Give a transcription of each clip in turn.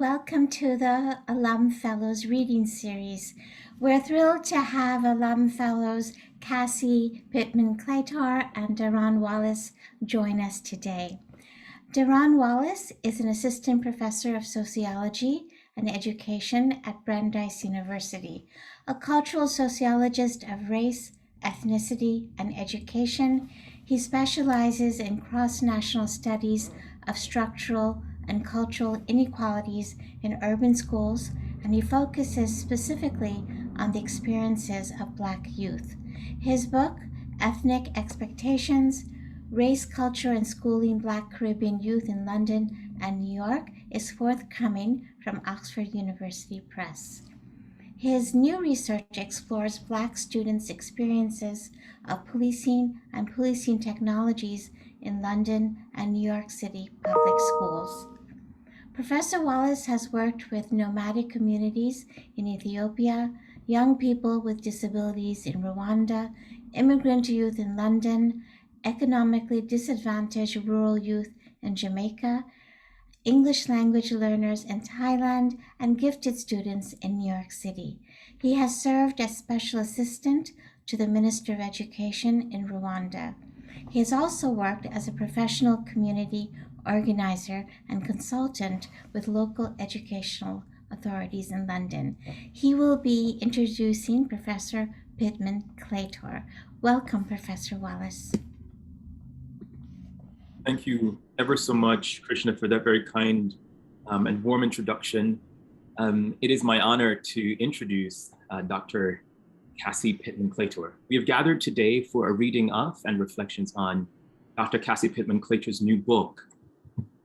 welcome to the Alum Fellows Reading Series. We're thrilled to have Alum Fellows Cassi Pittman-Claytor and Derron Wallace join us today. Derron Wallace is an assistant professor of sociology and education at Brandeis University, a cultural sociologist of race, ethnicity, and education. He specializes in cross-national studies of structural and cultural inequalities in urban schools, and he focuses specifically on the experiences of Black youth. His book, Ethnic Expectations, Race, Culture, and Schooling Black Caribbean Youth in London and New York, is forthcoming from Oxford University Press. His new research explores Black students' experiences of policing and policing technologies in London and New York City public schools. Professor Wallace has worked with nomadic communities in Ethiopia, young people with disabilities in Rwanda, immigrant youth in London, economically disadvantaged rural youth in Jamaica, English language learners in Thailand, and gifted students in New York City. He has served as special assistant to the Minister of Education in Rwanda. He has also worked as a professional community organizer and consultant with local educational authorities in London. He will be introducing Professor Pittman-Claytor. Welcome, Professor Wallace. Thank you ever so much, Krishna, for that very kind and warm introduction. It is my honor to introduce Dr. Cassi Pittman-Claytor. We have gathered today for a reading of and reflections on Dr. Cassi Pittman-Claytor's new book,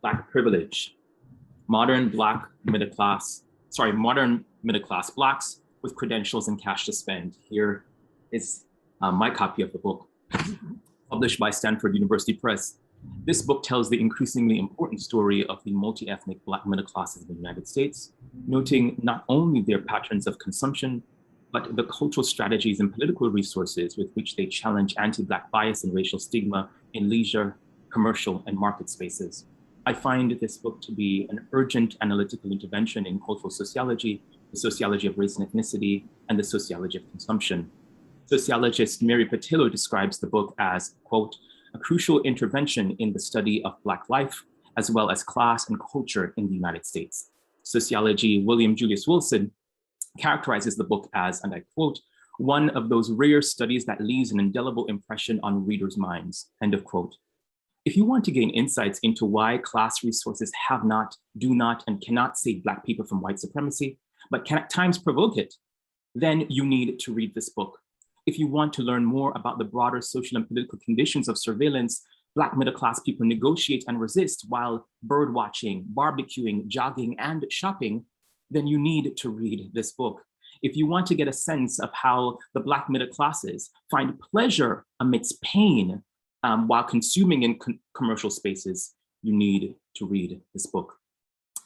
Black Privilege, modern middle class Blacks with credentials and cash to spend. Here is my copy of the book, published by Stanford University Press. This book tells the increasingly important story of the multi-ethnic Black middle classes in the United States, noting not only their patterns of consumption, but the cultural strategies and political resources with which they challenge anti-Black bias and racial stigma in leisure, commercial, and market spaces. I find this book to be an urgent analytical intervention in cultural sociology, the sociology of race and ethnicity, and the sociology of consumption. Sociologist Mary Patillo describes the book as, quote, a crucial intervention in the study of Black life, as well as class and culture in the United States. Sociology William Julius Wilson characterizes the book as, and I quote, one of those rare studies that leaves an indelible impression on readers' minds, end of quote. If you want to gain insights into why class resources have not, do not, and cannot save Black people from white supremacy, but can at times provoke it, then you need to read this book. If you want to learn more about the broader social and political conditions of surveillance Black middle class people negotiate and resist while bird watching, barbecuing, jogging, and shopping, then you need to read this book. If you want to get a sense of how the Black middle classes find pleasure amidst pain while consuming in commercial spaces, you need to read this book.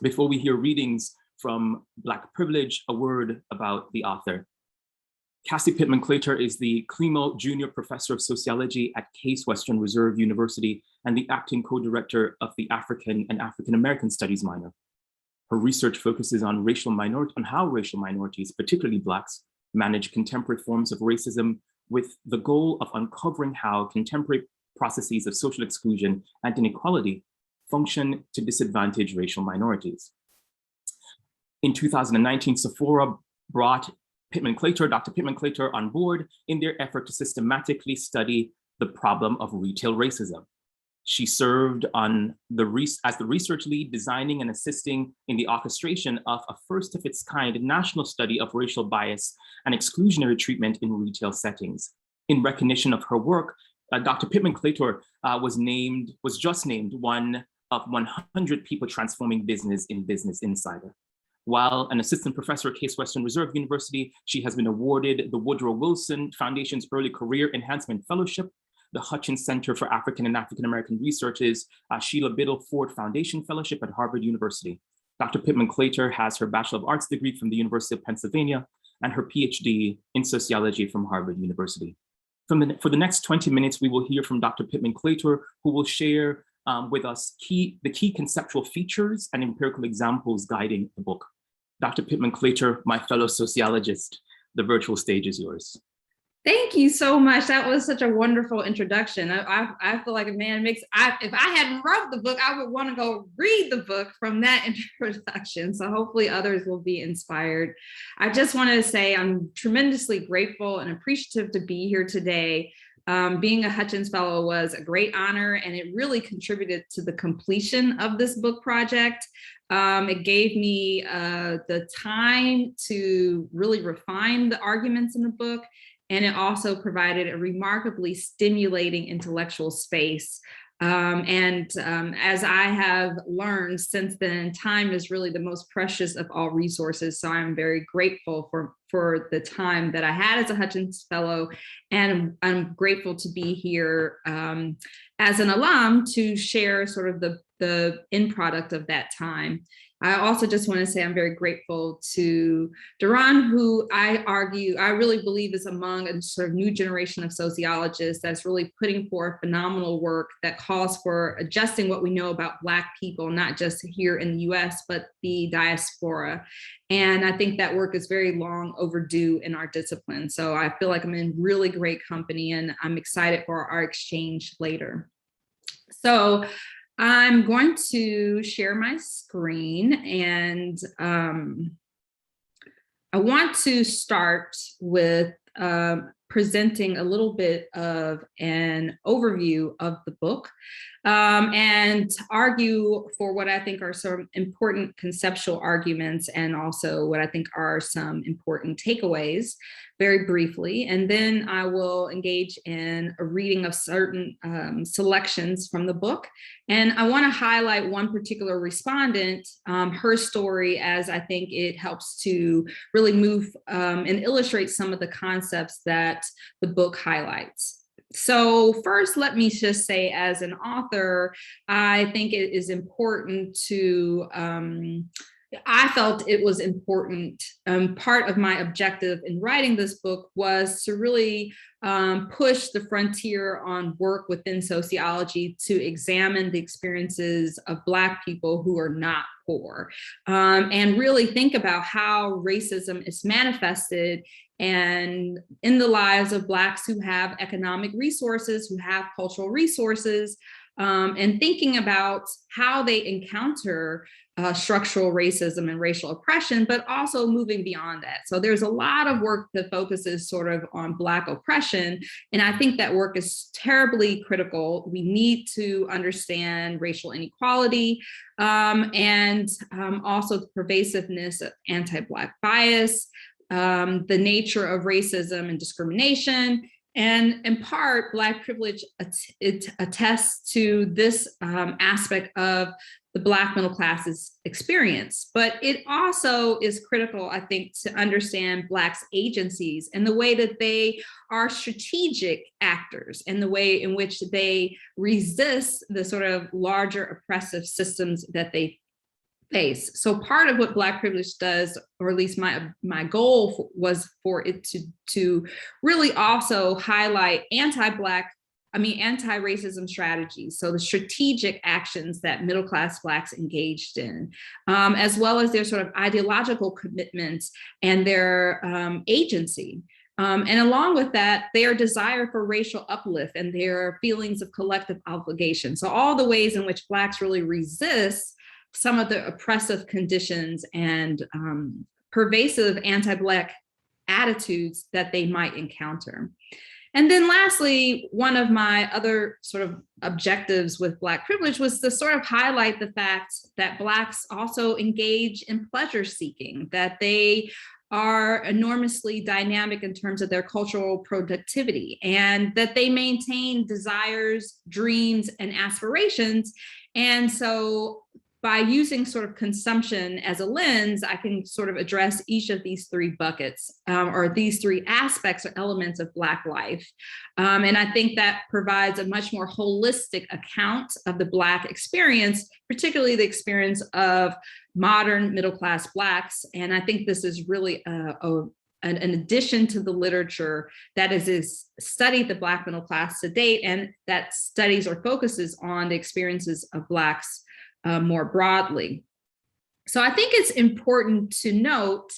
Before we hear readings from Black Privilege, a word about the author. Cassi Pittman-Claytor is the Climo Junior Professor of Sociology at Case Western Reserve University and the acting co-director of the African and African American Studies minor. Her research focuses on how racial minorities, particularly Blacks, manage contemporary forms of racism with the goal of uncovering how contemporary processes of social exclusion and inequality function to disadvantage racial minorities. In 2019, Sephora brought Dr. Pittman-Claytor on board in their effort to systematically study the problem of retail racism. She served as the research lead, designing and assisting in the orchestration of a first of its kind national study of racial bias and exclusionary treatment in retail settings. In recognition of her work, Dr. Pittman-Claytor was just named one of 100 people transforming business in Business Insider. While an assistant professor at Case Western Reserve University, she has been awarded the Woodrow Wilson Foundation's Early Career Enhancement Fellowship, the Hutchins Center for African and African American Research's Sheila Biddle Ford Foundation Fellowship at Harvard University. Dr. Pittman-Claytor has her Bachelor of Arts degree from the University of Pennsylvania and her PhD in sociology from Harvard University. For the next 20 minutes, we will hear from Dr. Pittman-Claytor, who will share with us the key conceptual features and empirical examples guiding the book. Dr. Pittman-Claytor, my fellow sociologist, the virtual stage is yours. Thank you so much. That was such a wonderful introduction. I feel like if I hadn't wrote the book, I would want to go read the book from that introduction. So hopefully others will be inspired. I just want to say I'm tremendously grateful and appreciative to be here today. Being a Hutchins Fellow was a great honor, and it really contributed to the completion of this book project. It gave me the time to really refine the arguments in the book. And it also provided a remarkably stimulating intellectual space. As I have learned since then, time is really the most precious of all resources. So I'm very grateful for the time that I had as a Hutchins Fellow. And I'm grateful to be here as an alum to share sort of the end product of that time. I also just want to say I'm very grateful to Derron, who I really believe is among a sort of new generation of sociologists that's really putting forth phenomenal work that calls for adjusting what we know about Black people, not just here in the US, but the diaspora. And I think that work is very long overdue in our discipline. So I feel like I'm in really great company, and I'm excited for our exchange later. So I'm going to share my screen, and I want to start with presenting a little bit of an overview of the book and argue for what I think are some important conceptual arguments, and also what I think are some important takeaways very briefly. And then I will engage in a reading of certain selections from the book. And I want to highlight one particular respondent, her story, as I think it helps to really move and illustrate some of the concepts that the book highlights. So first, let me just say, as an author, I think it is important to, I felt it was important. Part of my objective in writing this book was to really push the frontier on work within sociology to examine the experiences of Black people who are not poor, and really think about how racism is manifested and in the lives of Blacks who have economic resources, who have cultural resources, and thinking about how they encounter structural racism and racial oppression, but also moving beyond that. So there's a lot of work that focuses sort of on Black oppression, and I think that work is terribly critical. We need to understand racial inequality and also the pervasiveness of anti-Black bias, the nature of racism and discrimination. And in part, Black privilege it attests to this aspect of the Black middle class's experience. But it also is critical, I think, to understand Blacks' agencies and the way that they are strategic actors and the way in which they resist the sort of larger oppressive systems that they face. So part of what Black privilege does, or at least my goal was for it to really also highlight anti-racism strategies. So the strategic actions that middle-class Blacks engaged in, as well as their sort of ideological commitments and their agency. And along with that, their desire for racial uplift and their feelings of collective obligation. So all the ways in which Blacks really resist some of the oppressive conditions and pervasive anti-Black attitudes that they might encounter. And then lastly, one of my other sort of objectives with Black privilege was to sort of highlight the fact that Blacks also engage in pleasure seeking, that they are enormously dynamic in terms of their cultural productivity, and that they maintain desires, dreams, and aspirations. And so by using sort of consumption as a lens, I can sort of address each of these three buckets or these three aspects or elements of Black life. And I think that provides a much more holistic account of the Black experience, particularly the experience of modern middle-class Blacks. And I think this is really a an addition to the literature that is studied the Black middle class to date, and that studies or focuses on the experiences of Blacks more broadly. So I think it's important to note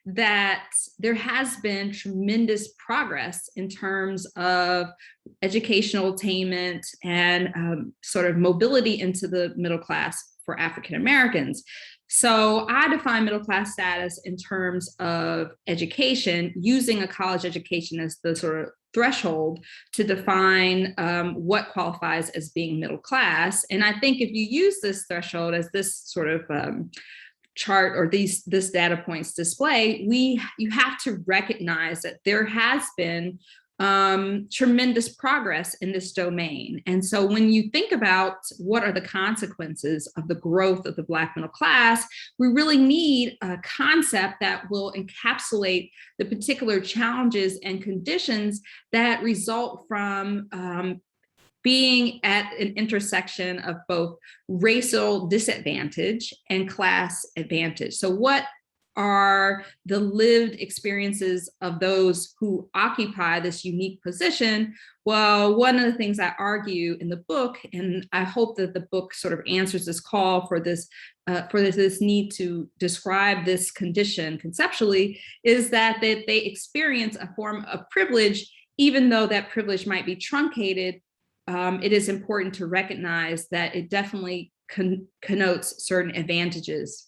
that there has been tremendous progress in terms of educational attainment and sort of mobility into the middle class for African Americans. So I define middle class status in terms of education, using a college education as the sort of threshold to define what qualifies as being middle class. And I think if you use this threshold as this sort of chart or this data points display, you have to recognize that there has been tremendous progress in this domain. And so when you think about what are the consequences of the growth of the Black middle class, we really need a concept that will encapsulate the particular challenges and conditions that result from being at an intersection of both racial disadvantage and class advantage. So what are the lived experiences of those who occupy this unique position? Well, one of the things I argue in the book, and I hope that the book sort of answers this call for this need to describe this condition conceptually, is that they experience a form of privilege, even though that privilege might be truncated. It is important to recognize that it definitely connotes certain advantages.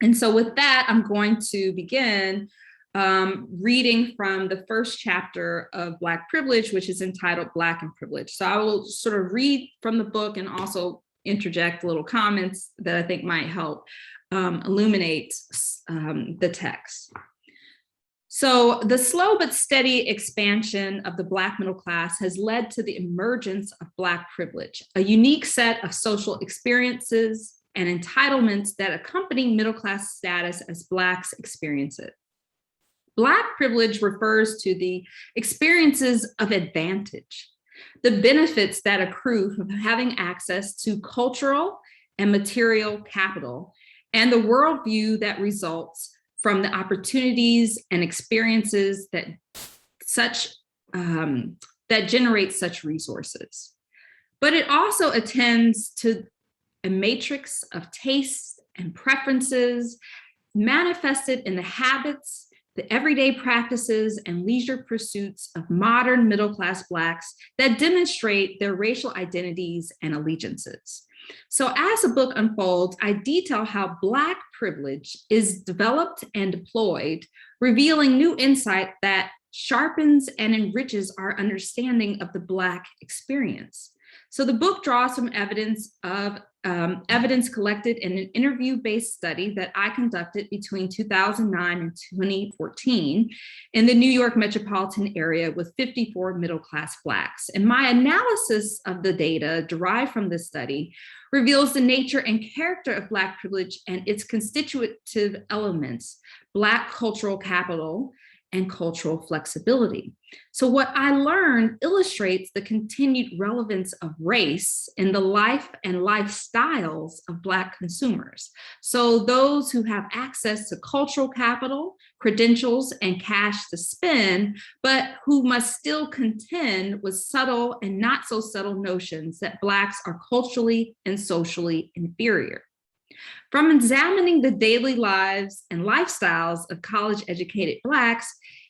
And so with that, I'm going to begin reading from the first chapter of Black Privilege, which is entitled Black and Privilege. So I will sort of read from the book and also interject little comments that I think might help illuminate the text. So the slow but steady expansion of the Black middle class has led to the emergence of Black privilege, a unique set of social experiences and entitlements that accompany middle class status as Blacks experience it. Black privilege refers to the experiences of advantage, the benefits that accrue from having access to cultural and material capital, and the worldview that results from the opportunities and experiences that generate such resources. But it also attends to a matrix of tastes and preferences manifested in the habits, the everyday practices, and leisure pursuits of modern middle-class Blacks that demonstrate their racial identities and allegiances. So as the book unfolds, I detail how Black privilege is developed and deployed, revealing new insight that sharpens and enriches our understanding of the Black experience. So the book draws from evidence collected in an interview-based study that I conducted between 2009 and 2014 in the New York metropolitan area with 54 middle-class Blacks. And my analysis of the data derived from this study reveals the nature and character of Black privilege and its constitutive elements, Black cultural capital, and cultural flexibility. So what I learned illustrates the continued relevance of race in the life and lifestyles of Black consumers. So those who have access to cultural capital, credentials, and cash to spend, but who must still contend with subtle and not so subtle notions that Blacks are culturally and socially inferior. From examining the daily lives and lifestyles of college-educated Blacks,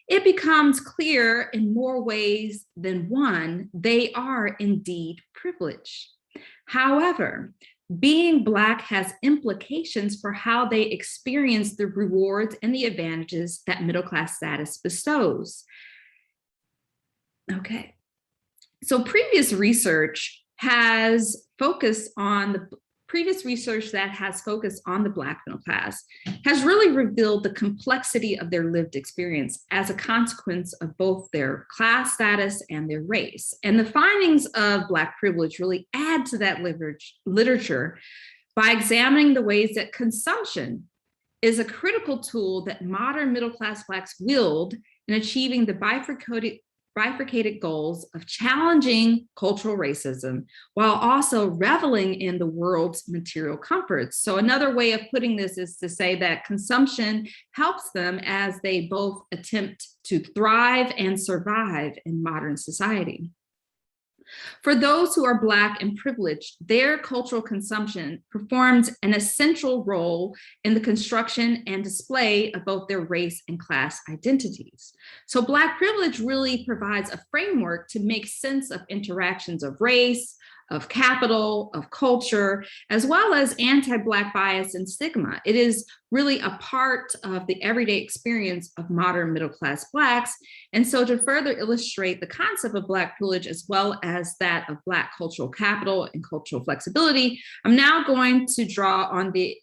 it becomes clear in more ways than one, they are indeed privileged. However, being Black has implications for how they experience the rewards and the advantages that middle-class status bestows. Okay, so previous research that has focused on the Black middle class has really revealed the complexity of their lived experience as a consequence of both their class status and their race. And the findings of Black privilege really add to that literature by examining the ways that consumption is a critical tool that modern middle class Blacks wield in achieving the bifurcated goals of challenging cultural racism while also reveling in the world's material comforts. So another way of putting this is to say that consumption helps them as they both attempt to thrive and survive in modern society. For those who are Black and privileged, their cultural consumption performs an essential role in the construction and display of both their race and class identities. So Black privilege really provides a framework to make sense of interactions of race, of capital, of culture, as well as anti-Black bias and stigma. It is really a part of the everyday experience of modern middle-class Blacks. And so to further illustrate the concept of Black privilege as well as that of Black cultural capital and cultural flexibility, I'm now going to draw on the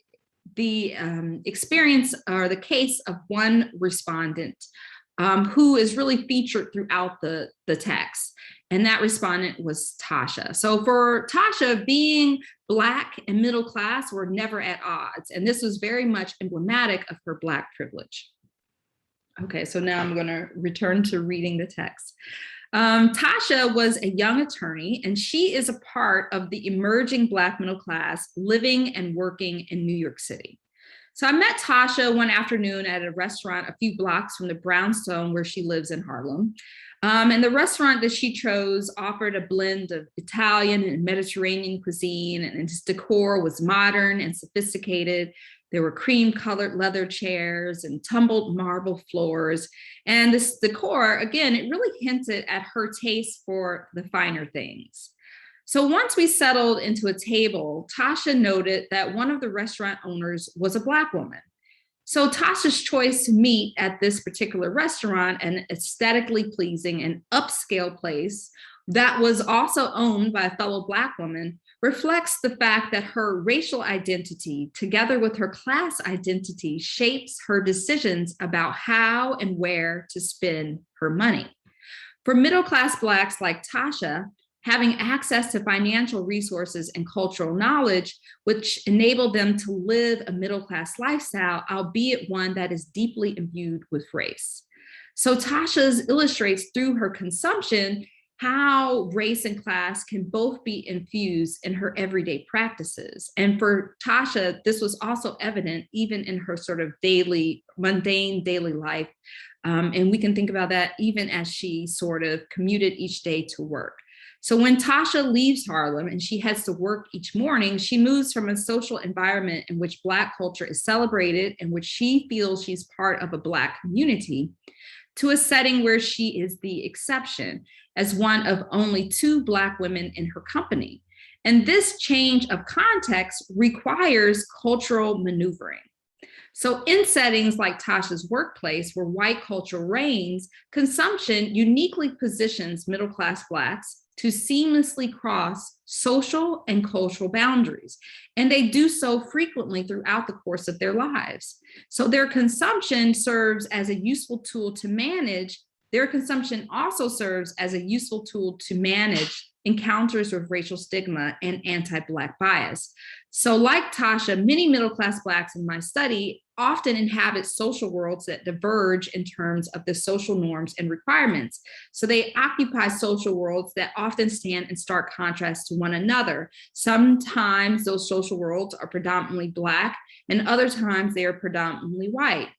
experience or the case of one respondent who is really featured throughout the text. And that respondent was Tasha. So for Tasha, being Black and middle class were never at odds. And this was very much emblematic of her Black privilege. Okay, so now I'm gonna return to reading the text. Tasha was a young attorney, and she is a part of the emerging Black middle class living and working in New York City. So I met Tasha one afternoon at a restaurant a few blocks from the brownstone where she lives in Harlem. And the restaurant that she chose offered a blend of Italian and Mediterranean cuisine, and its decor was modern and sophisticated. There were cream-colored leather chairs and tumbled marble floors. And this decor, again, it really hinted at her taste for the finer things. So once we settled into a table, Tasha noted that one of the restaurant owners was a Black woman. So Tasha's choice to meet at this particular restaurant, an aesthetically pleasing and upscale place that was also owned by a fellow Black woman, reflects the fact that her racial identity, together with her class identity, shapes her decisions about how and where to spend her money. For middle-class Blacks like Tasha, having access to financial resources and cultural knowledge, which enabled them to live a middle-class lifestyle, albeit one that is deeply imbued with race. So Tasha's illustrates through her consumption how race and class can both be infused in her everyday practices. And for Tasha, this was also evident even in her sort of mundane daily life. And we can think about that even as she sort of commuted each day to work. So when Tasha leaves Harlem and she heads to work each morning, she moves from a social environment in which Black culture is celebrated, in which she feels she's part of a Black community, to a setting where she is the exception, as one of only 2 Black women in her company. And this change of context requires cultural maneuvering. So in settings like Tasha's workplace, where white culture reigns, consumption uniquely positions middle-class Blacks to seamlessly cross social and cultural boundaries. And they do so frequently throughout the course of their lives. So their consumption serves as a useful tool to manage. Their consumption also serves as a useful tool to manage encounters with racial stigma and anti-Black bias. So like Tasha, many middle-class Blacks in my study often inhabit social worlds that diverge in terms of the social norms and requirements. So they occupy social worlds that often stand in stark contrast to one another. Sometimes those social worlds are predominantly Black, and other times they are predominantly white.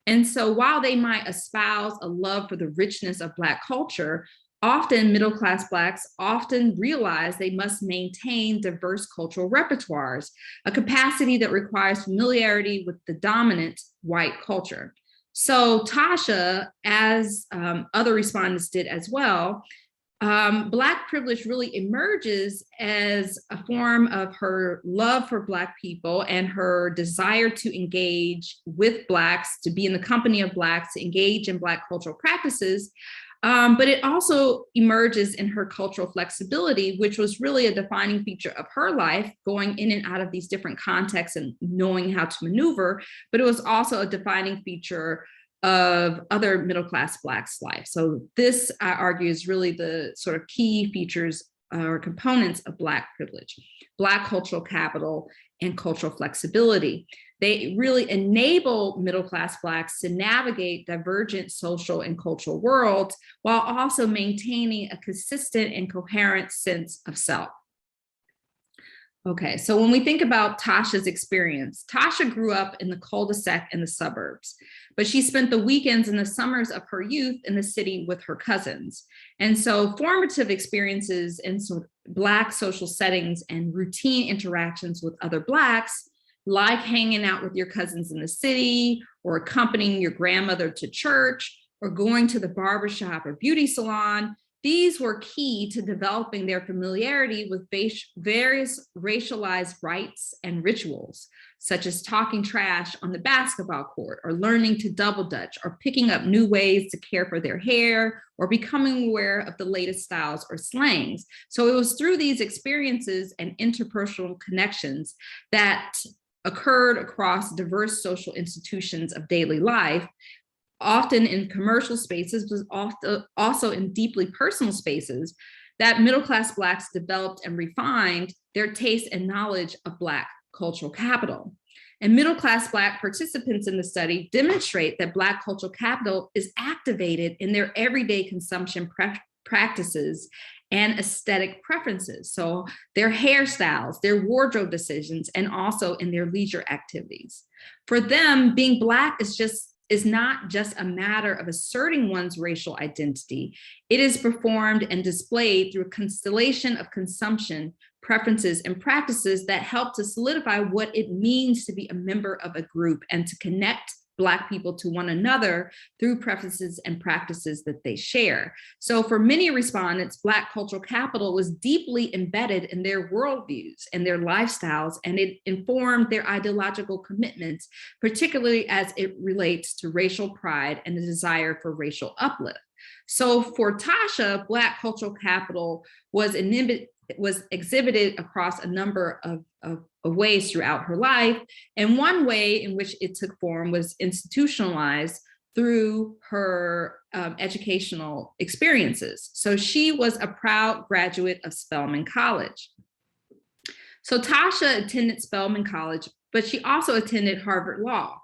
And so while they might espouse a love for the richness of Black culture, often middle-class Blacks often realize they must maintain diverse cultural repertoires, a capacity that requires familiarity with the dominant white culture. So Tasha, as other respondents did as well, Black privilege really emerges as a form of her love for Black people and her desire to engage with Blacks, to be in the company of Blacks, to engage in Black cultural practices. But it also emerges in her cultural flexibility, which was really a defining feature of her life, going in and out of these different contexts and knowing how to maneuver. But it was also a defining feature of other middle-class Blacks' life. So this, I argue, is really the sort of key features or components of Black privilege, Black cultural capital, and cultural flexibility. They really enable middle-class Blacks to navigate divergent social and cultural worlds while also maintaining a consistent and coherent sense of self. Okay, so when we think about Tashas experience, Tasha grew up in the cul-de-sac in the suburbs, but she spent the weekends and the summers of her youth in the city with her cousins. And so formative experiences in Black social settings and routine interactions with other Blacks, like hanging out with your cousins in the city, or accompanying your grandmother to church, or going to the barbershop or beauty salon, these were key to developing their familiarity with various racialized rites and rituals, such as talking trash on the basketball court, or learning to double dutch, or picking up new ways to care for their hair, or becoming aware of the latest styles or slangs. So it was through these experiences and interpersonal connections that occurred across diverse social institutions of daily life, often in commercial spaces, but also in deeply personal spaces, that middle-class Blacks developed and refined their taste and knowledge of Black cultural capital. And middle-class Black participants in the study demonstrate that Black cultural capital is activated in their everyday consumption practices and aesthetic preferences. So their hairstyles, their wardrobe decisions, and also in their leisure activities. For them, being Black is not just a matter of asserting one's racial identity. It is performed and displayed through a constellation of consumption, preferences, and practices that help to solidify what it means to be a member of a group and to connect Black people to one another through preferences and practices that they share. So for many respondents, Black cultural capital was deeply embedded in their worldviews and their lifestyles, and it informed their ideological commitments, particularly as it relates to racial pride and the desire for racial uplift. So for Tasha, Black cultural capital was exhibited across a number of ways throughout her life. And one way in which it took form was institutionalized through her educational experiences. So she was a proud graduate of Spelman College. So Tasha attended Spelman College, but she also attended Harvard Law.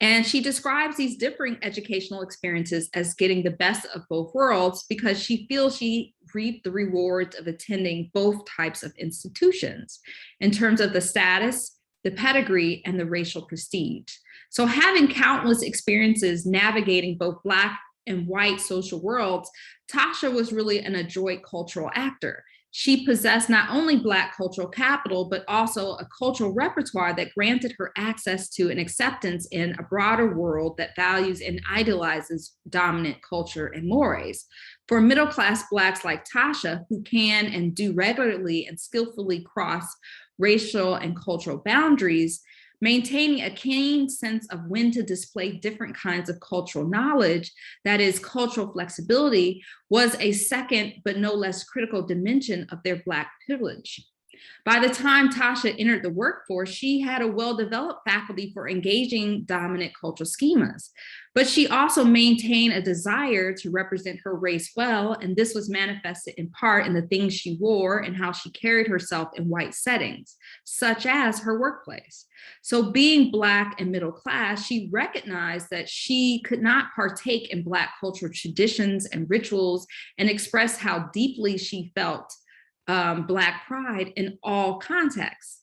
And she describes these differing educational experiences as getting the best of both worlds because she feels she reaped the rewards of attending both types of institutions in terms of the status, the pedigree, and the racial prestige. So having countless experiences navigating both Black and white social worlds, Tasha was really an adroit cultural actor. She possessed not only Black cultural capital, but also a cultural repertoire that granted her access to an acceptance in a broader world that values and idolizes dominant culture and mores. For middle-class Blacks like Tasha, who can and do regularly and skillfully cross racial and cultural boundaries, maintaining a keen sense of when to display different kinds of cultural knowledge, that is cultural flexibility, was a second but no less critical dimension of their Black privilege. By the time Tasha entered the workforce, she had a well-developed faculty for engaging dominant cultural schemas, but she also maintained a desire to represent her race well, and this was manifested in part in the things she wore and how she carried herself in white settings, such as her workplace. So being Black and middle class, she recognized that she could not partake in Black cultural traditions and rituals and express how deeply she felt Black pride in all contexts.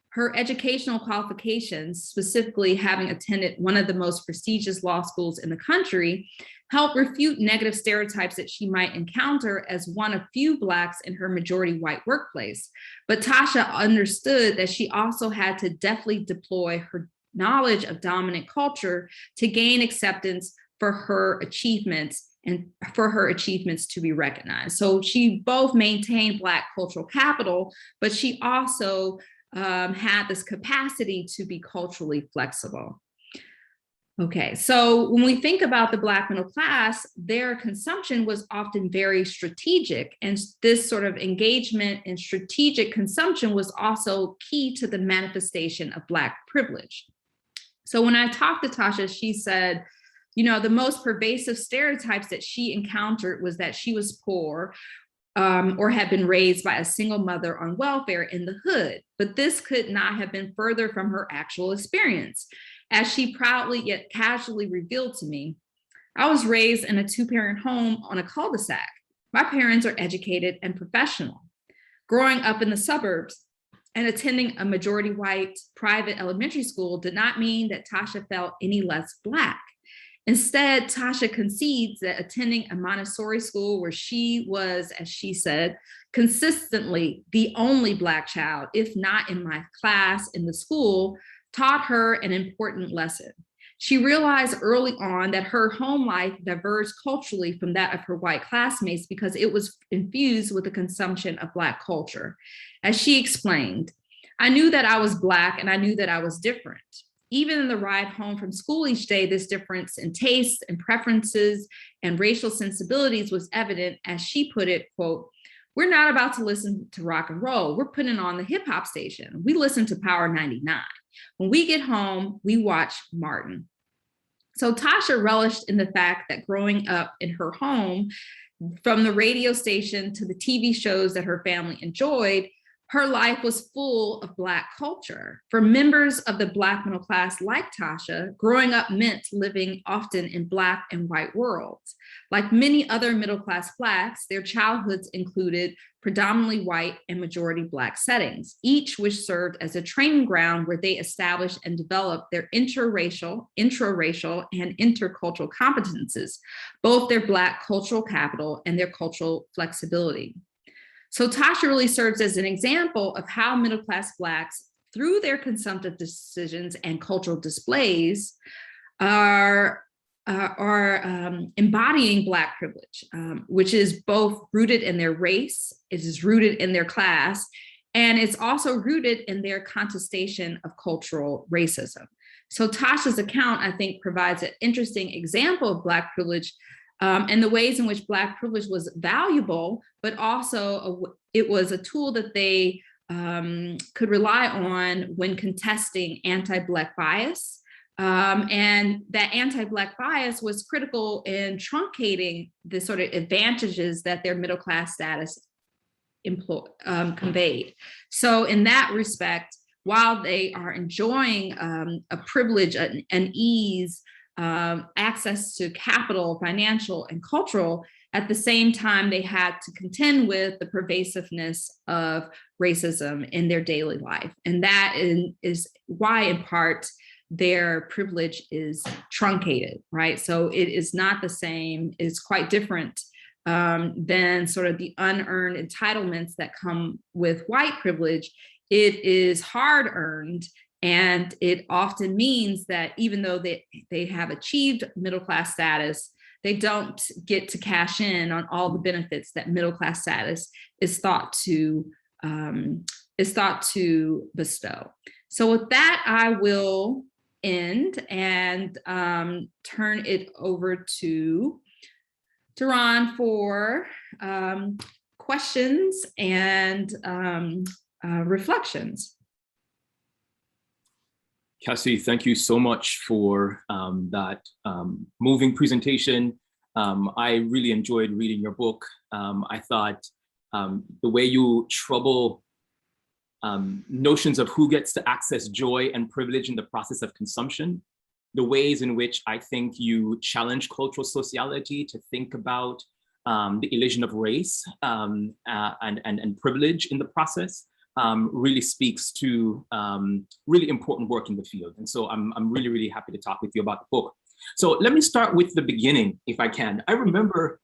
Her educational qualifications, specifically having attended one of the most prestigious law schools in the country, helped refute negative stereotypes that she might encounter as one of few Blacks in her majority white workplace. But Tasha understood that she also had to deftly deploy her knowledge of dominant culture to gain acceptance for her achievements and for her achievements to be recognized. So she both maintained Black cultural capital, but she also had this capacity to be culturally flexible. Okay, so when we think about the Black middle class, their consumption was often very strategic, and this sort of engagement in strategic consumption was also key to the manifestation of Black privilege. So when I talked to Tasha, she said, you know, the most pervasive stereotypes that she encountered was that she was poor, or had been raised by a single mother on welfare in the hood, but this could not have been further from her actual experience. As she proudly yet casually revealed to me, I was raised in a two-parent home on a cul-de-sac. My parents are educated and professional. Growing up in the suburbs and attending a majority white private elementary school did not mean that Tasha felt any less Black. Instead, Tasha concedes that attending a Montessori school where she was, as she said, consistently the only Black child, if not in my class in the school, taught her an important lesson. She realized early on that her home life diverged culturally from that of her white classmates because it was infused with the consumption of Black culture. As she explained, I knew that I was Black and I knew that I was different. Even in the ride home from school each day, this difference in tastes and preferences and racial sensibilities was evident. As she put it, quote, "We're not about to listen to rock and roll. We're putting on the hip hop station. We listen to Power 99. When we get home, we watch Martin." So Tasha relished in the fact that growing up in her home, from the radio station to the TV shows that her family enjoyed, her life was full of Black culture. For members of the Black middle class like Tasha, growing up meant living often in Black and white worlds. Like many other middle class Blacks, their childhoods included predominantly white and majority Black settings, each which served as a training ground where they established and developed their intraracial, and intercultural competences, both their Black cultural capital and their cultural flexibility. So Tasha really serves as an example of how middle-class Blacks, through their consumptive decisions and cultural displays, are embodying Black privilege, which is both rooted in their race, it is rooted in their class, and it's also rooted in their contestation of cultural racism. So Tasha's account, I think, provides an interesting example of Black privilege and the ways in which Black privilege was valuable, but also it was a tool that they could rely on when contesting anti-Black bias. And that anti-Black bias was critical in truncating the sort of advantages that their middle class status conveyed. So in that respect, while they are enjoying a privilege, an ease, access to capital, financial, and cultural, at the same time, they had to contend with the pervasiveness of racism in their daily life. And that is why, in part, their privilege is truncated, right? So it is not the same, it's quite different than sort of the unearned entitlements that come with white privilege. It is hard earned. And it often means that even though they have achieved middle class status, they don't get to cash in on all the benefits that middle class status is thought to bestow. So with that, I will end and turn it over to Derron for questions and reflections. Cassi, thank you so much for that moving presentation. I really enjoyed reading your book. I thought the way you trouble notions of who gets to access joy and privilege in the process of consumption, the ways in which I think you challenge cultural sociology to think about the illusion of race and privilege in the process, really speaks to really important work in the field. And so I'm really, really happy to talk with you about the book. So let me start with the beginning, if I can. I remember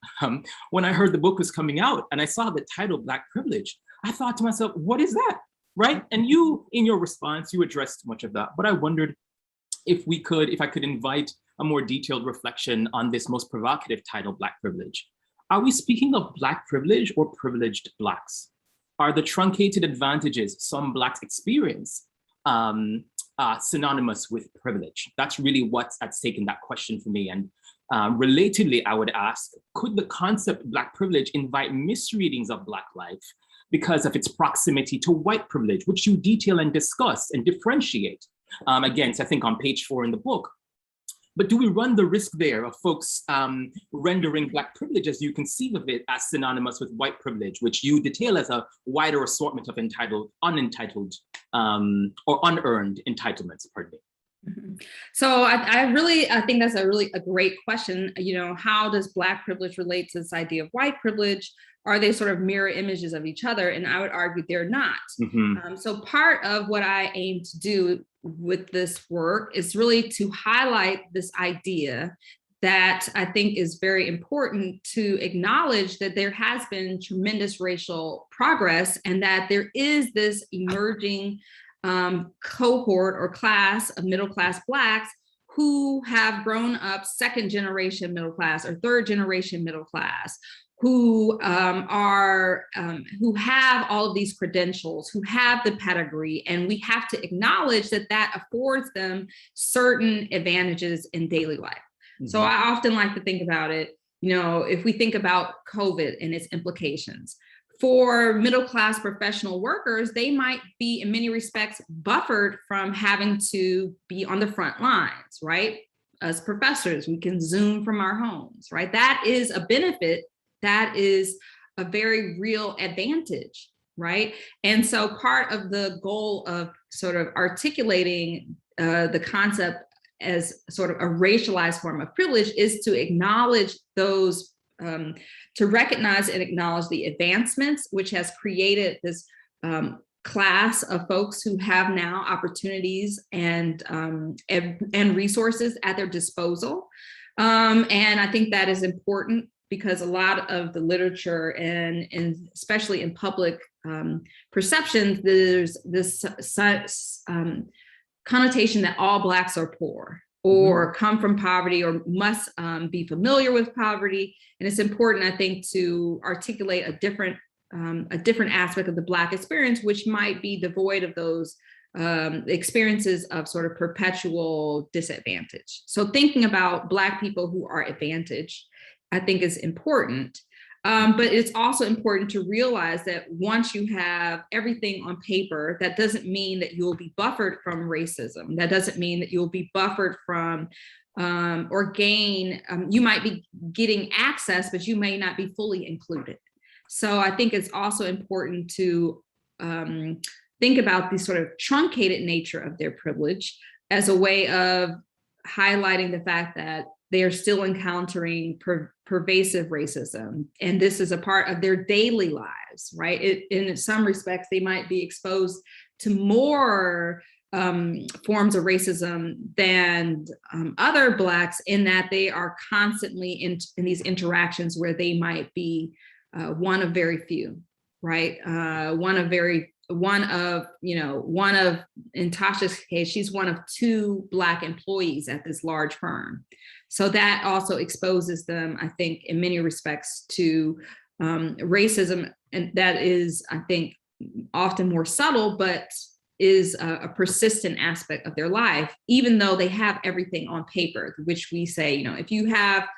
when I heard the book was coming out and I saw the title Black Privilege, I thought to myself, what is that, right? And you, in your response, you addressed much of that, but I wondered if I could invite a more detailed reflection on this most provocative title, Black Privilege. Are we speaking of Black privilege or privileged Blacks? Are the truncated advantages some Blacks experience synonymous with privilege? That's really what's at stake in that question for me. And relatedly, I would ask, could the concept Black privilege invite misreadings of Black life because of its proximity to white privilege, which you detail and discuss and differentiate? Again, so I think on page 4 in the book, But do we run the risk there of folks rendering Black privilege, as you conceive of it, as synonymous with white privilege, which you detail as a wider assortment of entitled, unentitled, or unearned entitlements, pardon me? So I think that's a great question. How does Black privilege relate to this idea of white privilege? Are they sort of mirror images of each other? And I would argue they're not. So part of what I aim to do with this work is really to highlight this idea that I think is very important to acknowledge that there has been tremendous racial progress and that there is this emerging cohort or class of middle-class Blacks who have grown up second generation middle class or third generation middle class, who have all of these credentials, who have the pedigree, and we have to acknowledge that that affords them certain advantages in daily life. So I often like to think about it, if we think about COVID and its implications. For middle-class professional workers, they might be in many respects buffered from having to be on the front lines, right? As professors, we can Zoom from our homes, right? That is a benefit. That is a very real advantage, right? And so part of the goal of sort of articulating the concept as sort of a racialized form of privilege is to acknowledge those to recognize and acknowledge the advancements, which has created this class of folks who have now opportunities and resources at their disposal. And I think that is important because a lot of the literature and especially in public perceptions, there's this connotation that all Blacks are poor or come from poverty or must be familiar with poverty. And it's important, I think, to articulate a different aspect of the Black experience, which might be devoid of those experiences of sort of perpetual disadvantage. So thinking about Black people who are advantaged, I think is important. But it's also important to realize that once you have everything on paper, that doesn't mean that you'll be buffered from racism. That doesn't mean that you'll be buffered from or gain, you might be getting access, but you may not be fully included. So I think it's also important to think about the sort of truncated nature of their privilege as a way of highlighting the fact that they are still encountering pervasive racism. And this is a part of their daily lives, right? In some respects, they might be exposed to more forms of racism than other Blacks in that they are constantly in these interactions where they might be one of very few, right? In Tasha's case, she's one of 2 Black employees at this large firm. So that also exposes them, I think, in many respects to racism. And that is, I think, often more subtle, but is a persistent aspect of their life, even though they have everything on paper, which we say, if you have,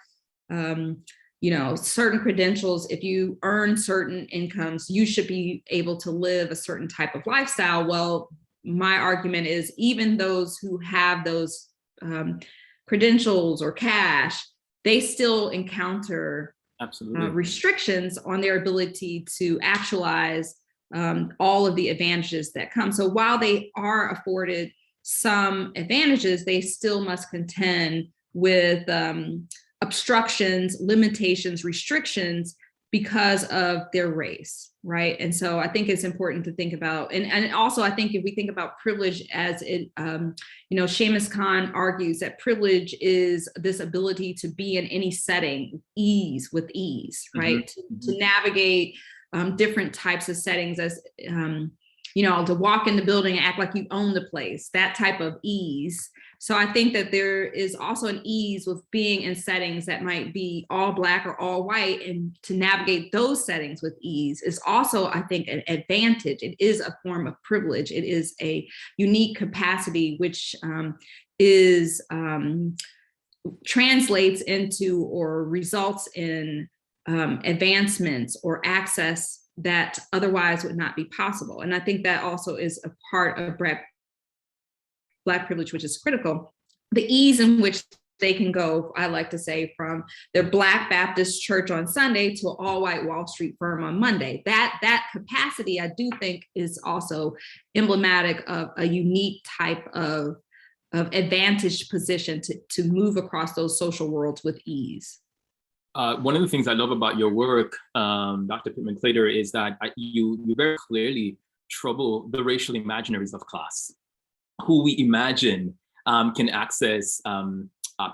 certain credentials, if you earn certain incomes, you should be able to live a certain type of lifestyle. Well, my argument is even those who have those credentials or cash, they still encounter restrictions on their ability to actualize all of the advantages that come. So while they are afforded some advantages, they still must contend with obstructions, limitations, restrictions because of their race, right? And so I think it's important to think about, and also I think if we think about privilege as it, Seamus Khan argues that privilege is this ability to be in any setting with ease, right? To navigate different types of settings as, to walk in the building and act like you own the place, that type of ease. So I think that there is also an ease with being in settings that might be all Black or all white, and to navigate those settings with ease is also, I think, an advantage. It is a form of privilege. It is a unique capacity which translates into or results in advancements or access that otherwise would not be possible. And I think that also is a part of Black privilege, which is critical. The ease in which they can go, I like to say, from their Black Baptist church on Sunday to an all-white Wall Street firm on Monday. That capacity, I do think, is also emblematic of a unique type of advantaged position to move across those social worlds with ease. One of the things I love about your work, Dr. Pittman-Claytor, is that you very clearly trouble the racial imaginaries of class. Who we imagine can access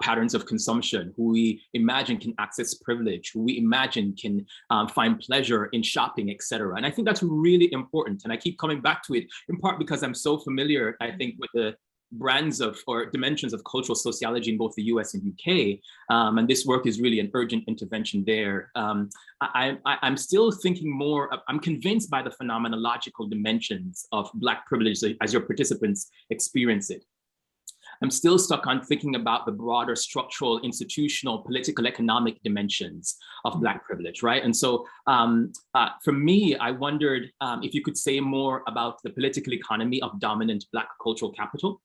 patterns of consumption, who we imagine can access privilege, who we imagine can find pleasure in shopping, et cetera. And I think that's really important. And I keep coming back to it, in part because I'm so familiar, I think, with the brands of or dimensions of cultural sociology in both the US and UK. And this work is really an urgent intervention there. I'm still thinking more, I'm convinced by the phenomenological dimensions of Black privilege as your participants experience it. I'm still stuck on thinking about the broader structural, institutional, political, economic dimensions of Black privilege, right? And so for me, I wondered if you could say more about the political economy of dominant Black cultural capital.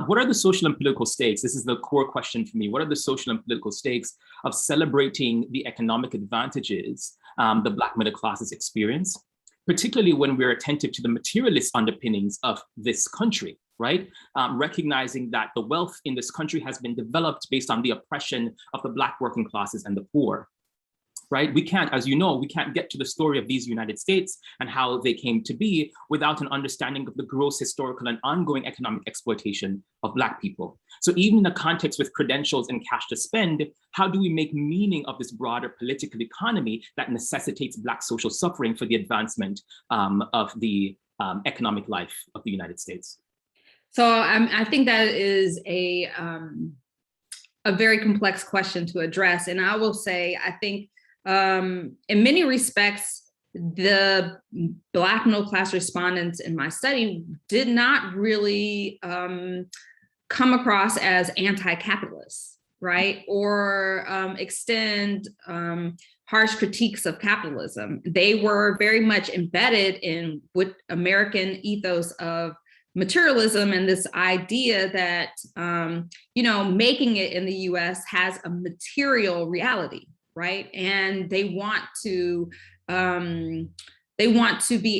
What are the social and political stakes? This is the core question for me. What are the social and political stakes of celebrating the economic advantages the Black middle classes experience, particularly when we're attentive to the materialist underpinnings of this country? Right? Recognizing that the wealth in this country has been developed based on the oppression of the Black working classes and the poor, right? We can't, as you know, we can't get to the story of these United States and how they came to be without an understanding of the gross historical and ongoing economic exploitation of Black people. So even in the context with credentials and cash to spend, how do we make meaning of this broader political economy that necessitates Black social suffering for the advancement of the economic life of the United States? So I think that is a very complex question to address. And I will say, I think in many respects, the Black middle class respondents in my study did not really come across as anti-capitalist, right? Or extend harsh critiques of capitalism. They were very much embedded in what American ethos of materialism and this idea that, making it in the US has a material reality, right? And they want to be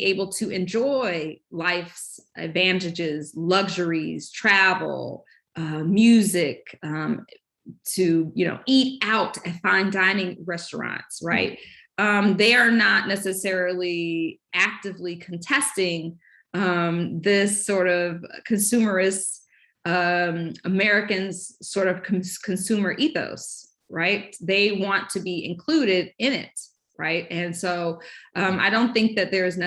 able to enjoy life's advantages, luxuries, travel, music, to, eat out at fine dining restaurants, right? They are not necessarily actively contesting this sort of consumerist Americans sort of consumer ethos, right? They want to be included in it, right? And so I don't think that there is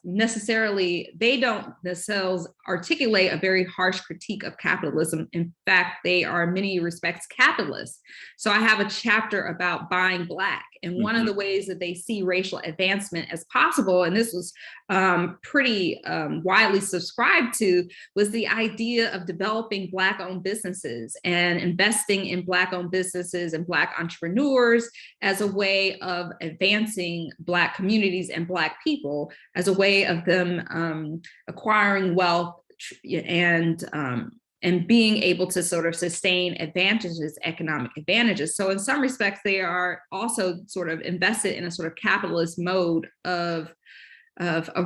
necessarily, they don't themselves articulate a very harsh critique of capitalism. In fact, they are in many respects capitalists. So I have a chapter about buying Black. And one of the ways that they see racial advancement as possible, and this was pretty widely subscribed to, was the idea of developing Black-owned businesses and investing in Black-owned businesses and Black entrepreneurs as a way of advancing Black communities and Black people, as a way of them acquiring wealth and being able to sort of sustain advantages, economic advantages. So in some respects, they are also sort of invested in a sort of capitalist mode of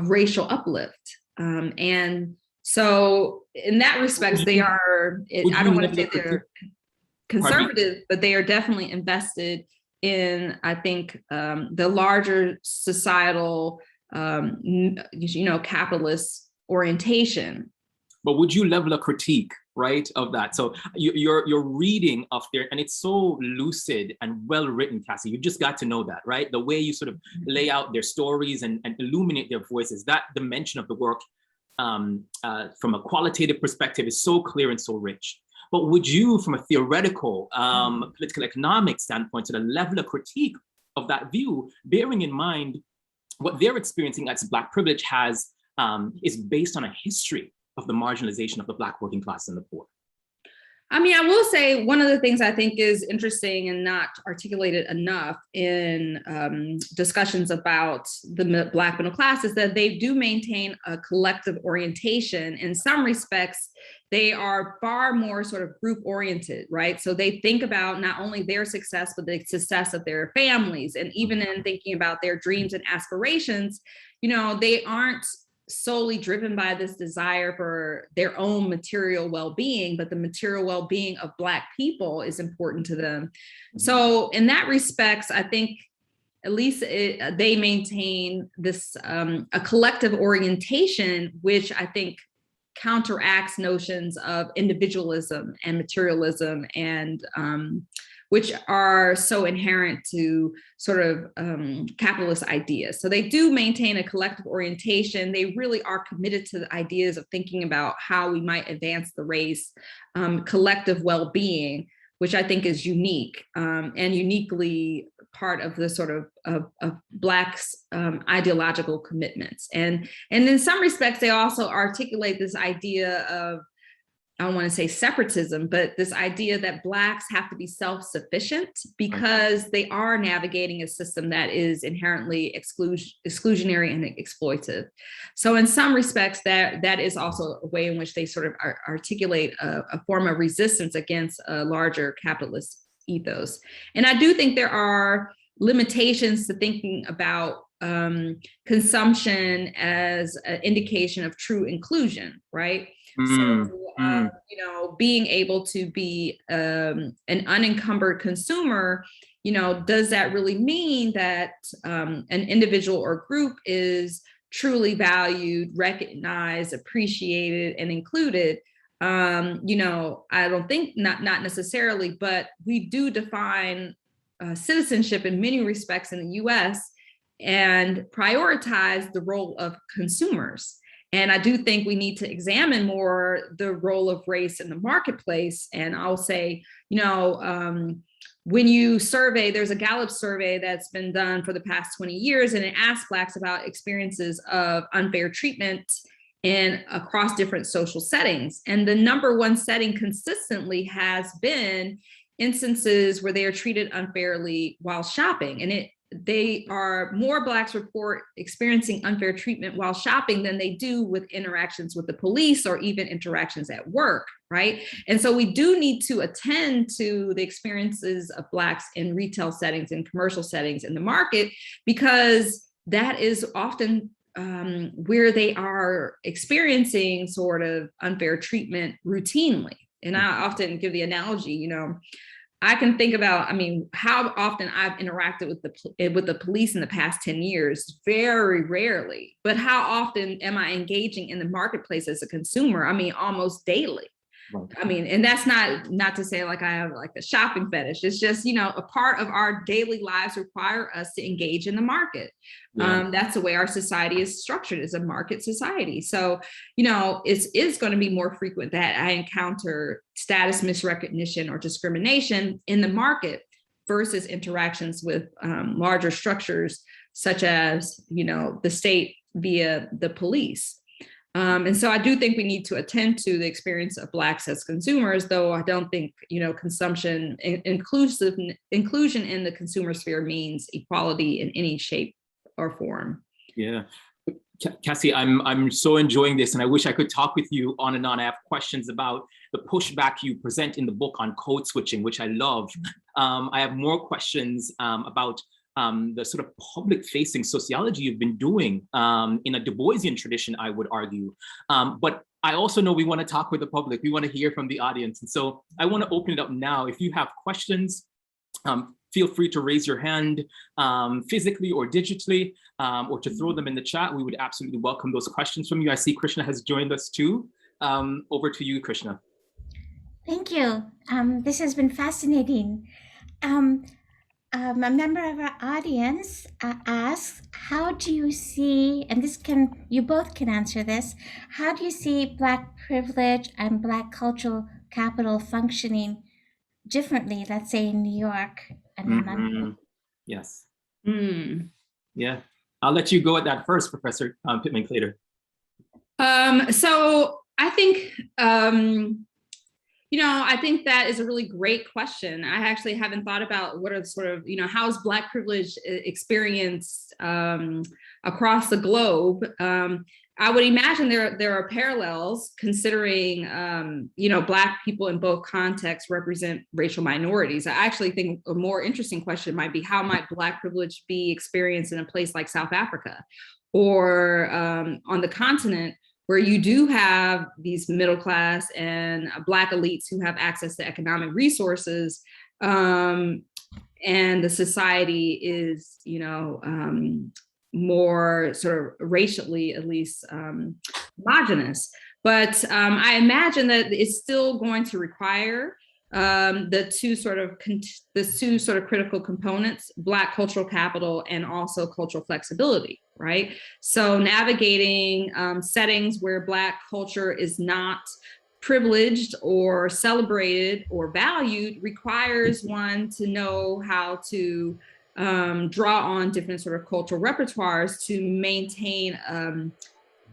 racial uplift. And so in that respect, they are, I don't want to say they're conservative, but they are definitely invested in, I think, the larger societal, capitalist orientation. But would you level a critique, right, of that? So your reading of their, and it's so lucid and well written, Cassie, you just got to know that, right? The way you sort of lay out their stories and illuminate their voices, that dimension of the work from a qualitative perspective is so clear and so rich. But would you, from a theoretical, political economic standpoint, sort of level a critique of that view, bearing in mind what they're experiencing as Black privilege is based on a history of the marginalization of the Black working class and the poor? I mean, I will say one of the things I think is interesting and not articulated enough in discussions about the Black middle class is that they do maintain a collective orientation. In some respects, they are far more sort of group oriented, right? So they think about not only their success, but the success of their families. And even in thinking about their dreams and aspirations, they aren't solely driven by this desire for their own material well-being, but the material well-being of Black people is important to them. Mm-hmm. So in that respects, I think at least they maintain this a collective orientation, which I think counteracts notions of individualism and materialism, and which are so inherent to sort of capitalist ideas. So they do maintain a collective orientation. They really are committed to the ideas of thinking about how we might advance the race, collective well-being, which I think is unique and uniquely part of the sort of Blacks' ideological commitments. And in some respects, they also articulate this idea of, I don't want to say separatism, but this idea that Blacks have to be self-sufficient because they are navigating a system that is inherently exclusionary and exploitive. So in some respects, that is also a way in which they sort of articulate a form of resistance against a larger capitalist ethos. And I do think there are limitations to thinking about consumption as an indication of true inclusion, right? So, being able to be an unencumbered consumer, does that really mean that an individual or group is truly valued, recognized, appreciated, and included? I don't think not necessarily, but we do define citizenship in many respects in the US and prioritize the role of consumers. And I do think we need to examine more the role of race in the marketplace. And I'll say, when you survey, there's a Gallup survey that's been done for the past 20 years, and it asks Blacks about experiences of unfair treatment across different social settings. And the number one setting consistently has been instances where they are treated unfairly while shopping. And more Blacks report experiencing unfair treatment while shopping than they do with interactions with the police or even interactions at work, right? And so we do need to attend to the experiences of Blacks in retail settings and commercial settings in the market, because that is often where they are experiencing sort of unfair treatment routinely. And I often give the analogy, I can think about, how often I've interacted with the police in the past 10 years, very rarely, but how often am I engaging in the marketplace as a consumer? Almost daily. Right. And that's not to say like I have like a shopping fetish. It's just, a part of our daily lives require us to engage in the market. Yeah. That's the way our society is structured, as a market society. So, it's going to be more frequent that I encounter status misrecognition or discrimination in the market versus interactions with larger structures, such as, the state via the police. And so I do think we need to attend to the experience of Blacks as consumers, though I don't think, consumption, inclusion in the consumer sphere means equality in any shape or form. Yeah. Cassi, I'm so enjoying this, and I wish I could talk with you on and on. I have questions about the pushback you present in the book on code switching, which I love. I have more questions about the sort of public-facing sociology you've been doing in a Du Boisian tradition, I would argue. But I also know we want to talk with the public. We want to hear from the audience. And so I want to open it up now. If you have questions, feel free to raise your hand physically or digitally, or to throw them in the chat. We would absolutely welcome those questions from you. I see Krishna has joined us too. Over to you, Krishna. Thank you. This has been fascinating. A member of our audience asks, how do you see, and you both can answer this, how do you see Black privilege and Black cultural capital functioning differently, let's say in New York and in London? Yes. Yeah. I'll let you go at that first, Professor Pittman-Claytor. So I think I think that is a really great question. I actually haven't thought about what are sort of, how is Black privilege experienced across the globe. I would imagine there are parallels, considering, Black people in both contexts represent racial minorities. I actually think a more interesting question might be, how might Black privilege be experienced in a place like South Africa, or on the continent, where you do have these middle class and Black elites who have access to economic resources, and the society is, more sort of racially, at least, homogenous. But I imagine that it's still going to require the two sort of critical components: Black cultural capital and also cultural flexibility, right? So navigating settings where Black culture is not privileged or celebrated or valued requires one to know how to draw on different sort of cultural repertoires to maintain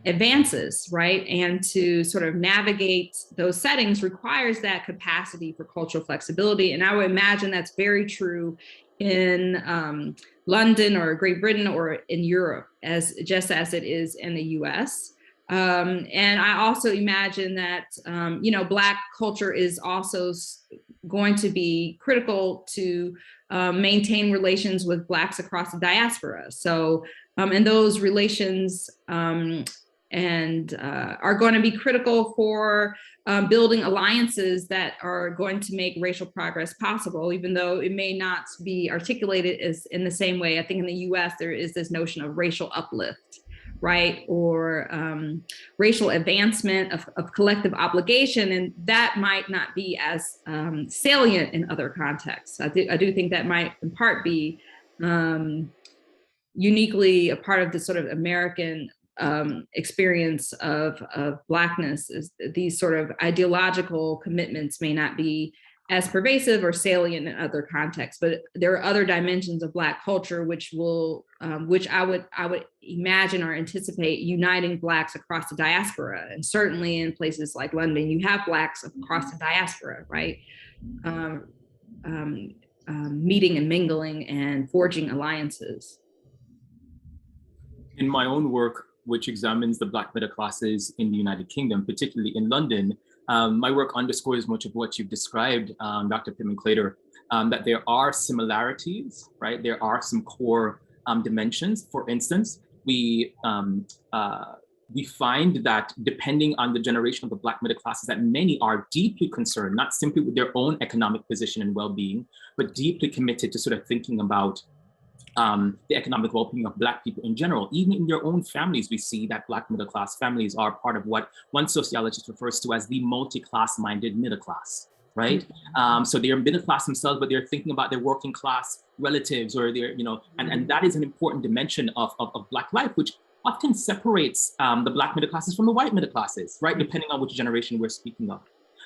advances, right? And to sort of navigate those settings requires that capacity for cultural flexibility. And I would imagine that's very true in London or Great Britain or in Europe, just as it is in the US. And I also imagine that, Black culture is also going to be critical to maintain relations with Blacks across the diaspora. So, and those relations are going to be critical for building alliances that are going to make racial progress possible, even though it may not be articulated as in the same way. I think in the US, there is this notion of racial uplift, right? Or racial advancement of collective obligation. And that might not be as salient in other contexts. I do think that might in part be uniquely a part of the sort of American experience of Blackness, is these sort of ideological commitments may not be as pervasive or salient in other contexts, but there are other dimensions of Black culture which I would imagine or anticipate uniting Blacks across the diaspora. And certainly in places like London, you have Blacks across the diaspora, right? Meeting and mingling and forging alliances. In my own work, which examines the Black middle classes in the United Kingdom, particularly in London, my work underscores much of what you've described, Dr. Pittman-Claytor, that there are similarities, right? There are some core dimensions. For instance, we find that depending on the generation of the Black middle classes, that many are deeply concerned, not simply with their own economic position and well-being, but deeply committed to sort of thinking about the economic well-being of Black people in general. Even in their own families, we see that Black middle class families are part of what one sociologist refers to as the multi-class minded middle class, right? So they're middle class themselves, but they're thinking about their working class relatives or their, and that is an important dimension of Black life, which often separates the Black middle classes from the white middle classes, right? Depending on which generation we're speaking of.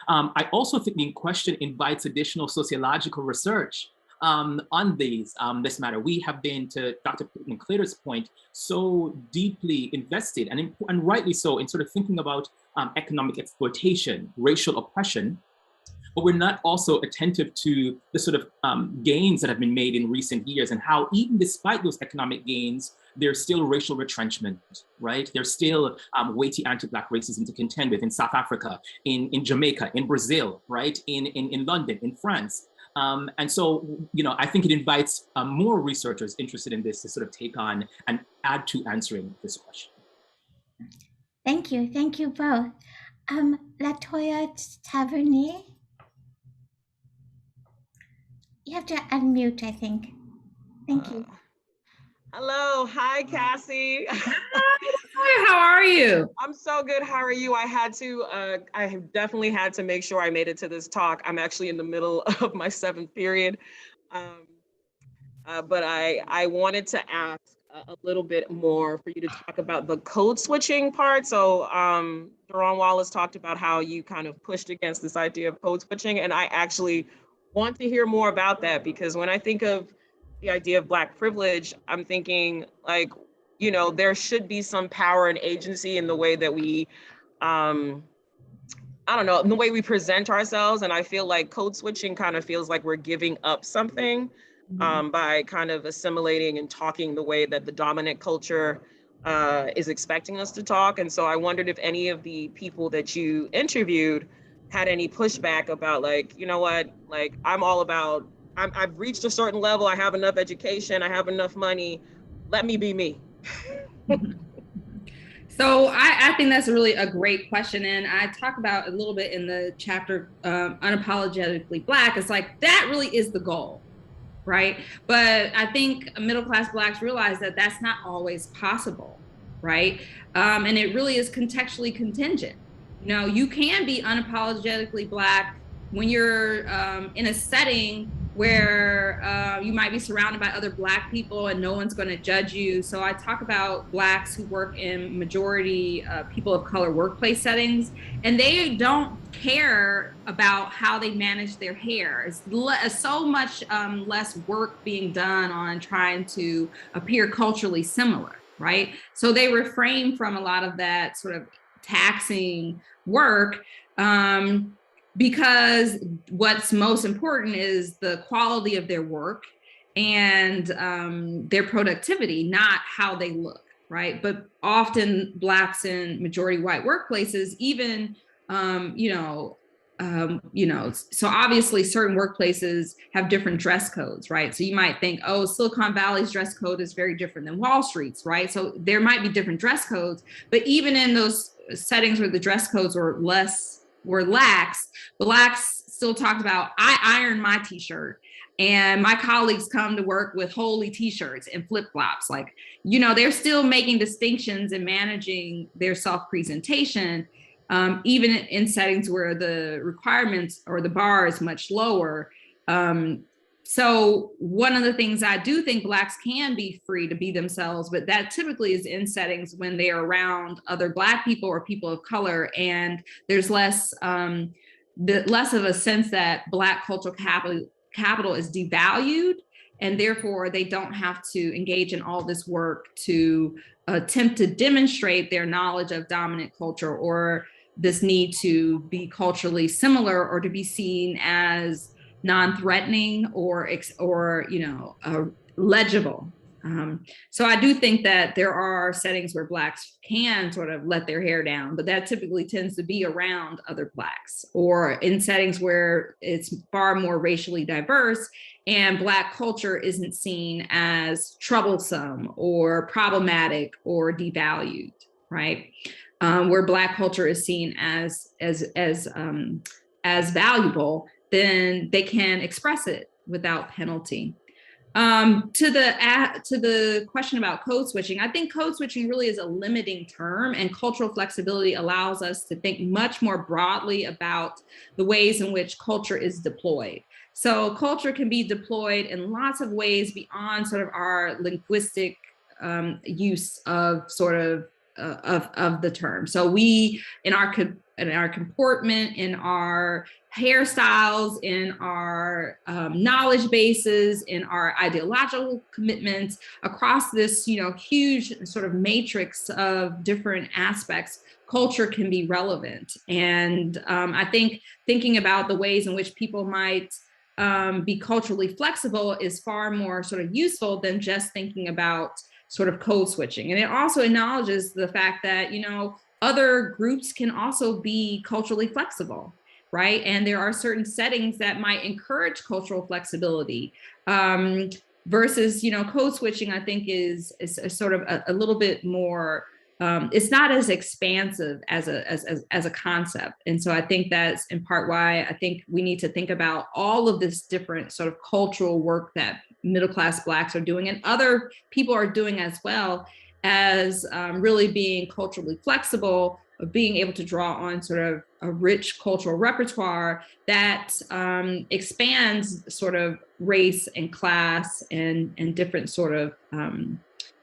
I also think the question invites additional sociological research on this matter. We have been, to Dr. Pittman-Claytor's point, so deeply invested, and rightly so, in sort of thinking about economic exploitation, racial oppression, but we're not also attentive to the sort of gains that have been made in recent years, and how even despite those economic gains, there's still racial retrenchment, right? There's still weighty anti-Black racism to contend with in South Africa, in Jamaica, in Brazil, right? In London, in France. And so, I think it invites more researchers interested in this to sort of take on and add to answering this question. Thank you both. Latoya Tavernier, you have to unmute, I think. Thank you. Hello, hi Cassie. Hi, how are you? I'm so good. How are you? I have definitely had to make sure I made it to this talk. I'm actually in the middle of my 7th period, but I wanted to ask a little bit more for you to talk about the code switching part. So Derron Wallace talked about how you kind of pushed against this idea of code switching, and I actually want to hear more about that, because when I think of the idea of Black privilege, I'm thinking like, there should be some power and agency in the way that we I don't know, the way we present ourselves. And I feel like code switching kind of feels like we're giving up something by kind of assimilating and talking the way that the dominant culture is expecting us to talk. And so I wondered if any of the people that you interviewed had any pushback about, like, you know what, like, I'm all about, I've reached a certain level, I have enough education, I have enough money, let me be me. So I think that's really a great question. And I talk about a little bit in the chapter, Unapologetically Black. It's like, that really is the goal, right? But I think middle class Blacks realize that that's not always possible, right? And it really is contextually contingent. You know, you can be unapologetically Black when you're in a setting where you might be surrounded by other Black people and no one's going to judge you. So I talk about Blacks who work in majority people of color workplace settings, and they don't care about how they manage their hair. It's so much less work being done on trying to appear culturally similar, right? So they refrain from a lot of that sort of taxing work, because what's most important is the quality of their work and their productivity, not how they look, right? But often Blacks in majority white workplaces, even, so obviously certain workplaces have different dress codes, right? So you might think, oh, Silicon Valley's dress code is very different than Wall Street's, right? So there might be different dress codes, but even in those settings where the dress codes were lax, Blacks still talked about, I iron my t-shirt and my colleagues come to work with holy t-shirts and flip-flops. Like, they're still making distinctions and managing their self-presentation, even in settings where the requirements or the bar is much lower. So one of the things I do think Blacks can be free to be themselves, but that typically is in settings when they are around other Black people or people of color, and there's less of a sense that Black cultural capital is devalued, and therefore they don't have to engage in all this work to attempt to demonstrate their knowledge of dominant culture or this need to be culturally similar or to be seen as non-threatening or legible. So I do think that there are settings where Blacks can sort of let their hair down, but that typically tends to be around other Blacks or in settings where it's far more racially diverse and Black culture isn't seen as troublesome or problematic or devalued, right? Where Black culture is seen as valuable, then they can express it without penalty. To the question about code switching, I think code switching really is a limiting term, and cultural flexibility allows us to think much more broadly about the ways in which culture is deployed. So culture can be deployed in lots of ways beyond sort of our linguistic use of sort of the term. So we, in our comportment, in our hairstyles, in our knowledge bases, in our ideological commitments, across this, huge sort of matrix of different aspects, culture can be relevant. And I think thinking about the ways in which people might be culturally flexible is far more sort of useful than just thinking about sort of code switching. And it also acknowledges the fact that, other groups can also be culturally flexible, right? And there are certain settings that might encourage cultural flexibility versus, code switching, I think is sort of a little bit more, it's not as expansive as a concept. And so I think that's in part why I think we need to think about all of this different sort of cultural work that middle-class Blacks are doing and other people are doing as well, as really being culturally flexible, being able to draw on sort of a rich cultural repertoire that expands sort of race and class and different sort of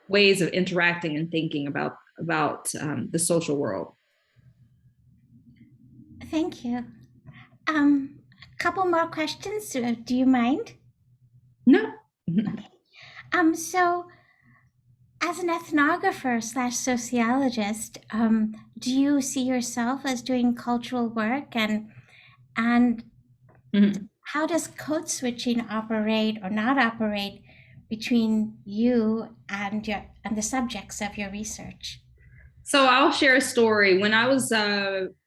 ways of interacting and thinking about the social world. Thank you. A couple more questions. Do you mind? No. Okay. So As an ethnographer slash sociologist, do you see yourself as doing cultural work, and Mhm. how does code switching operate or not operate between you and the subjects of your research? So I'll share a story. When I was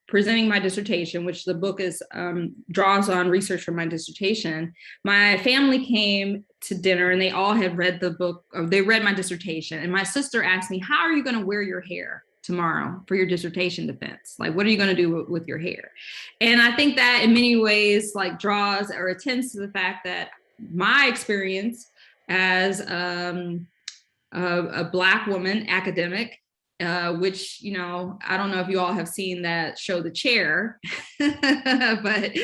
presenting my dissertation, which the book is draws on research from my dissertation, my family came to dinner and they all had read the book, or they read my dissertation. And my sister asked me, how are you going to wear your hair tomorrow for your dissertation defense? Like, what are you going to do with your hair? And I think that in many ways, like, draws or attends to the fact that my experience as a Black woman academic, which, you know, I don't know if you all have seen that show, The Chair, but,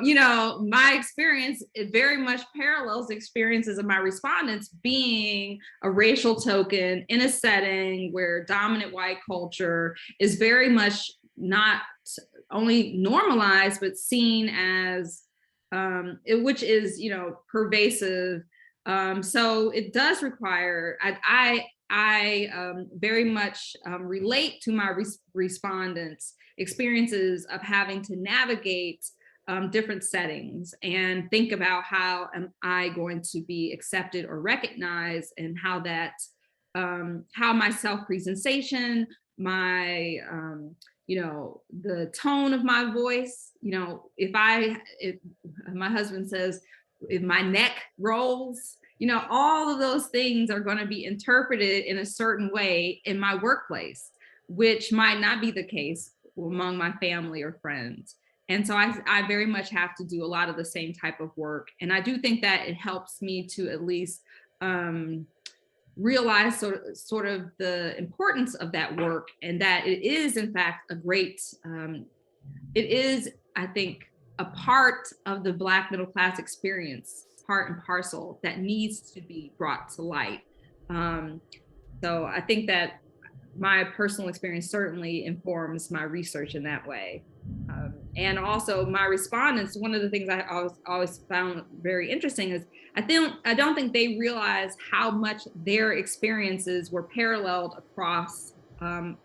you know, my experience, it very much parallels the experiences of my respondents being a racial token in a setting where dominant white culture is very much not only normalized, but seen as, which is, you know, pervasive. So it does require, I very much relate to my respondents' experiences of having to navigate different settings and think about how am I going to be accepted or recognized, and how that, how my self-presentation, my, you know, the tone of my voice, you know, if my husband says, if my neck rolls, you know, all of those things are going to be interpreted in a certain way in my workplace, which might not be the case among my family or friends. And so I very much have to do a lot of the same type of work. And I do think that it helps me to at least realize sort of the importance of that work, and that it is in fact a great, it is, I think, a part of the Black middle class experience, part and parcel, that needs to be brought to light. So I think that my personal experience certainly informs my research in that way. And also my respondents, one of the things I always found very interesting is I don't think they realize how much their experiences were paralleled across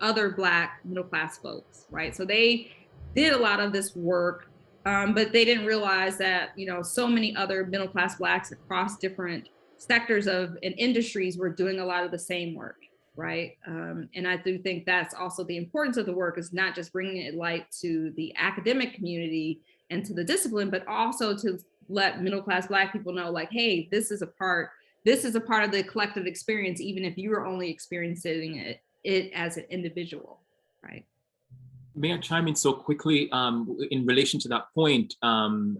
other Black middle class folks, right? So they did a lot of this work, but they didn't realize that, you know, so many other middle class Blacks across different sectors of and industries were doing a lot of the same work, right? And I do think that's also the importance of the work, is not just bringing it light to the academic community and to the discipline, but also to let middle class Black people know, like, hey, this is a part of the collective experience, even if you are only experiencing it as an individual, right? May I chime in so quickly in relation to that point?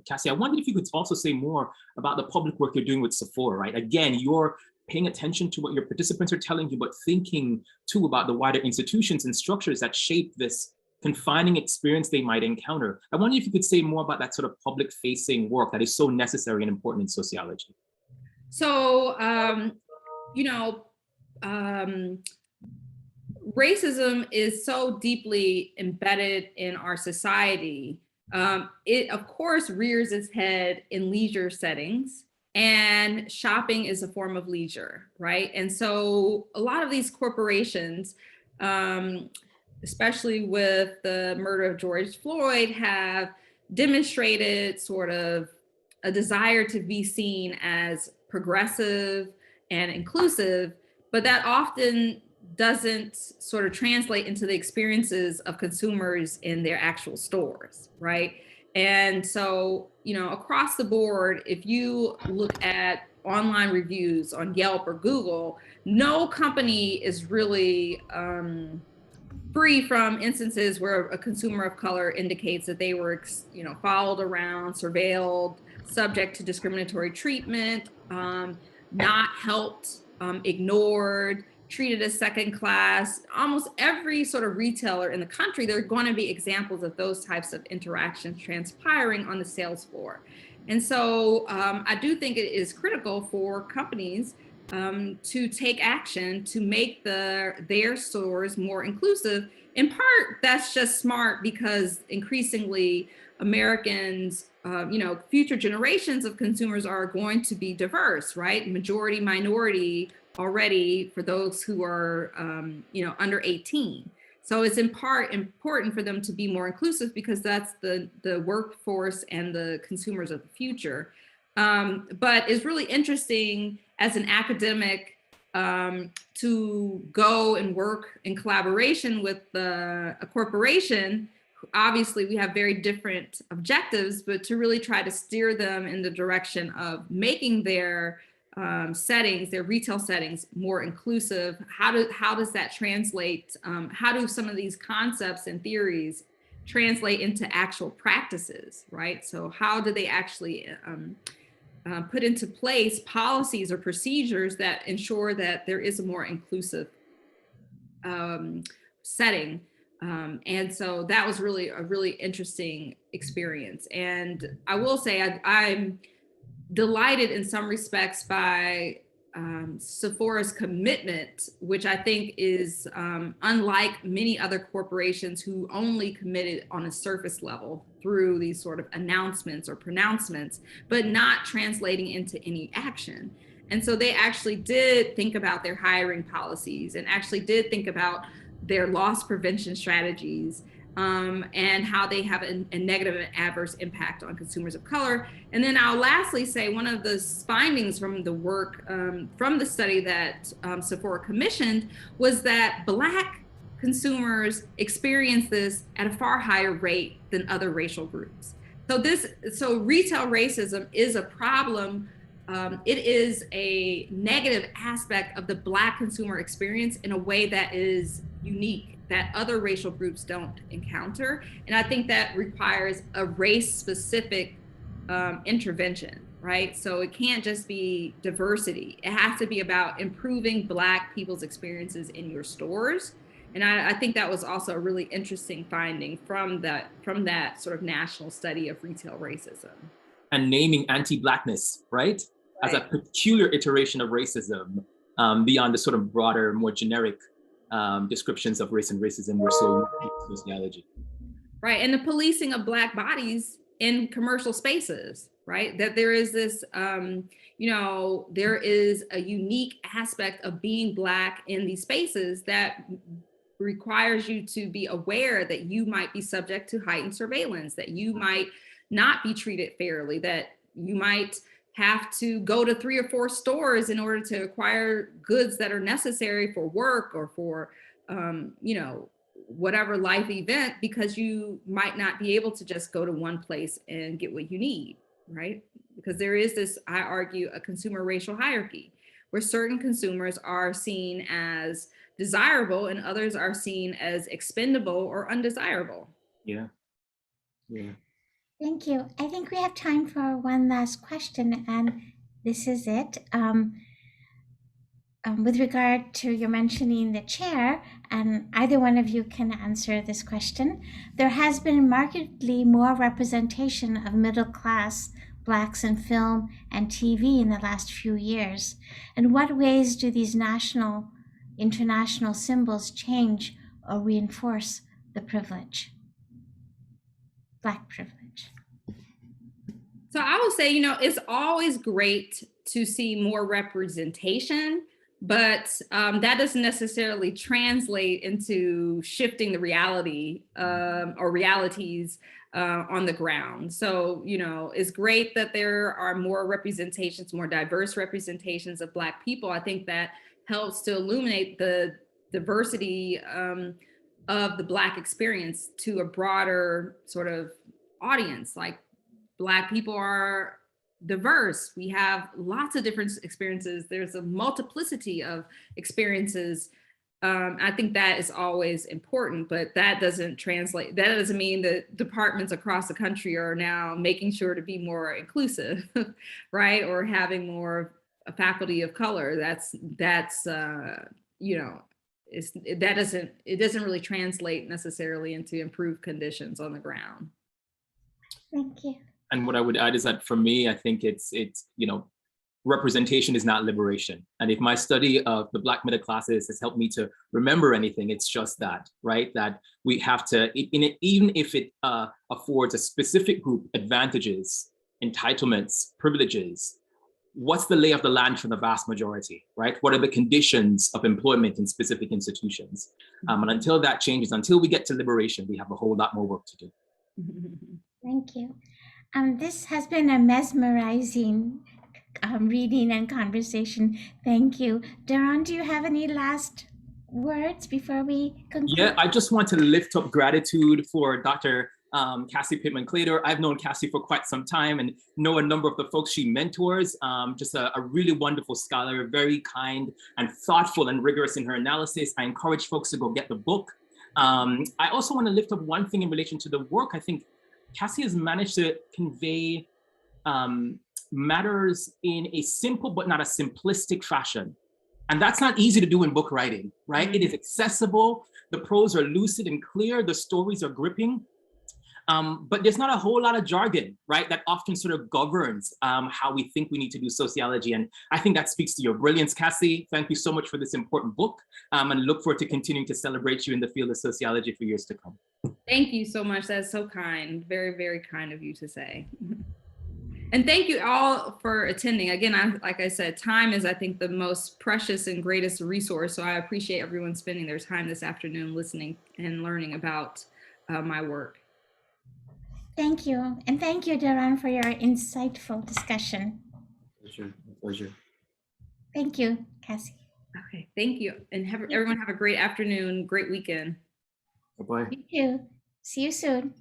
Cassie, I wondered if you could also say more about the public work you're doing with Sephora, right? Again, you're paying attention to what your participants are telling you, but thinking too about the wider institutions and structures that shape this confining experience they might encounter. I wonder if you could say more about that sort of public facing work that is so necessary and important in sociology. So, you know, racism is so deeply embedded in our society. It, of course, rears its head in leisure settings, and shopping is a form of leisure, right? And so a lot of these corporations, especially with the murder of George Floyd, have demonstrated sort of a desire to be seen as progressive and inclusive, but that often doesn't sort of translate into the experiences of consumers in their actual stores, right? And so, you know, across the board, if you look at online reviews on Yelp or Google, no company is really free from instances where a consumer of color indicates that they were, you know, followed around, surveilled, subject to discriminatory treatment, not helped, ignored, treated as second class. Almost every sort of retailer in the country, there are going to be examples of those types of interactions transpiring on the sales floor. And so I do think it is critical for companies to take action to make their stores more inclusive. In part, that's just smart because increasingly Americans, you know, future generations of consumers are going to be diverse, right? Majority, minority already for those who are, under 18. So it's in part important for them to be more inclusive because that's the workforce and the consumers of the future. But it's really interesting as an academic to go and work in collaboration with a corporation. Obviously, we have very different objectives, but to really try to steer them in the direction of making their settings, their retail settings, more inclusive. How does that translate? How do some of these concepts and theories translate into actual practices, right? So how do they actually put into place policies or procedures that ensure that there is a more inclusive setting? And so that was really a really interesting experience. And I will say I'm delighted in some respects by Sephora's commitment, which I think is unlike many other corporations who only committed on a surface level through these sort of announcements or pronouncements, but not translating into any action. And so they actually did think about their hiring policies and actually did think about their loss prevention strategies and how they have a negative and adverse impact on consumers of color. And then I'll lastly say one of the findings from the work, from the study that Sephora commissioned was that Black consumers experience this at a far higher rate than other racial groups. So retail racism is a problem. It is a negative aspect of the Black consumer experience in a way that is unique, that other racial groups don't encounter. And I think that requires a race-specific intervention, right? So it can't just be diversity. It has to be about improving Black people's experiences in your stores. And I think that was also a really interesting finding from that sort of national study of retail racism. And naming anti-Blackness, right? As a peculiar iteration of racism beyond the sort of broader, more generic descriptions of race and racism we're so used to sociology. Right, and the policing of Black bodies in commercial spaces, right? That there is this, there is a unique aspect of being Black in these spaces that requires you to be aware that you might be subject to heightened surveillance, that you might not be treated fairly, that you might have to go to 3 or 4 stores in order to acquire goods that are necessary for work or for, whatever life event, because you might not be able to just go to one place and get what you need, right? Because there is this, I argue, a consumer racial hierarchy where certain consumers are seen as desirable and others are seen as expendable or undesirable. Yeah. Thank you. I think we have time for one last question, and this is it. With regard to your mentioning the chair, and either one of you can answer this question, there has been markedly more representation of middle class Blacks in film and TV in the last few years. In what ways do these national, international symbols change or reinforce the privilege? Black privilege. So I will say, it's always great to see more representation, but that doesn't necessarily translate into shifting the reality or realities on the ground. So, it's great that there are more representations, more diverse representations of Black people. I think that helps to illuminate the diversity of the Black experience to a broader sort of audience. Like, Black people are diverse. We have lots of different experiences. There's a multiplicity of experiences. I think that is always important, but that doesn't translate. That doesn't mean that departments across the country are now making sure to be more inclusive, right? Or having more a faculty of color. It doesn't really translate necessarily into improved conditions on the ground. Thank you. And what I would add is that for me, I think it's representation is not liberation. And if my study of the Black middle classes has helped me to remember anything, it's just that, right? That we have to, even if it affords a specific group advantages, entitlements, privileges, what's the lay of the land for the vast majority, right? What are the conditions of employment in specific institutions? And until that changes, until we get to liberation, we have a whole lot more work to do. Thank you. This has been a mesmerizing reading and conversation. Thank you. Derron, do you have any last words before we conclude? Yeah, I just want to lift up gratitude for Dr. Cassi Pittman-Claytor. I've known Cassi for quite some time and know a number of the folks she mentors. Just a really wonderful scholar, very kind and thoughtful and rigorous in her analysis. I encourage folks to go get the book. I also want to lift up one thing in relation to the work. I think Cassi has managed to convey matters in a simple but not a simplistic fashion. And that's not easy to do in book writing, right? It is accessible. The prose are lucid and clear. The stories are gripping. But there's not a whole lot of jargon, right? That often sort of governs how we think we need to do sociology. And I think that speaks to your brilliance, Cassi. Thank you so much for this important book, and look forward to continuing to celebrate you in the field of sociology for years to come. Thank you so much. That's so kind. Very, very kind of you to say. And thank you all for attending. Again, like I said, time is, I think, the most precious and greatest resource. So I appreciate everyone spending their time this afternoon listening and learning about my work. Thank you. And thank you, Derron, for your insightful discussion. Pleasure. Thank you, Cassi. Okay, thank you. And everyone have a great afternoon, great weekend. Bye-bye. You too. See you soon.